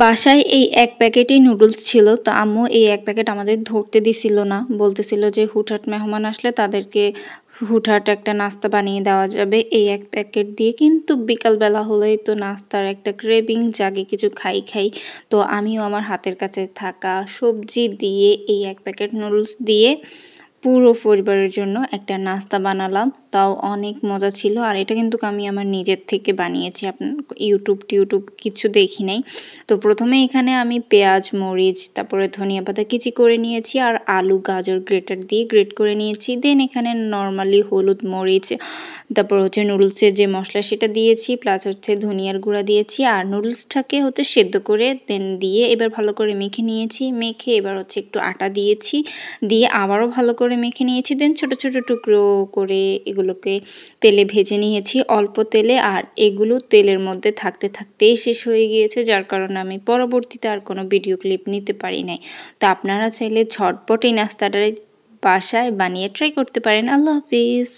বাসায় এই ১ প্যাকেটই নুডলস ছিল। তো আম্মু এই ১ প্যাকেট আমাদের ধরতে দিছিল না। বলতেছিল যে হুটহাট মেহমান আসলে তাদেরকে হুটহাট একটা নাস্তা বানিয়ে দেওয়া যাবে এই ১ প্যাকেট দিয়ে। কিন্তু বিকালবেলা হলেই তো নাস্তার একটা ক্রেভিং জাগে কিছু খাই। তো আমিও আমার হাতের কাছে থাকা সবজি দিয়ে এই ১ প্যাকেট নুডলস দিয়ে পুরো পরিবারের জন্য একটা নাস্তা বানালাম। তাও অনেক মজা ছিল। আর এটা কিন্তু আমি আমার নিজের থেকে বানিয়েছি। ইউটিউব কিছু দেখি নাই। তো ১ম এ এখানে আমি পেঁয়াজ, মরিচ, তারপরে ধনিয়া পাতা কুচি করে নিয়েছি আর আলু, গাজর গ্রেটার দিয়ে গ্রেট করে নিয়েছি। দেন এখানে নরমালি হলুদ, মরিচ, তারপর হচ্ছে নুডলসের যে মসলা সেটা দিয়েছি। প্লাস হচ্ছে ধনিয়ার গুঁড়া দিয়েছি। আর নুডলসটাকে হচ্ছে সেদ্ধ করে দেন দিয়ে এবার ভালো করে মেখে নিয়েছি। মেখে এবার হচ্ছে একটু আটা দিয়েছি। দিয়ে আবারও ভালো করে মেখে নিয়েছি। দেন ছোট টুকরো করে এগুলোকে তেলে ভেজে নিয়েছি অল্প তেলে। আর এগুলো তেলের মধ্যে থাকতেই শেষ হয়ে গিয়েছে। যার কারণে আমি পরবর্তীতে আর কোনো ভিডিও ক্লিপ নিতে পারি নাই। তো আপনারা চাইলে ঝটপট এই নাস্তাটা বাসায় বানিয়ে ট্রাই করতে পারেন। আল্লাহ হাফিজ।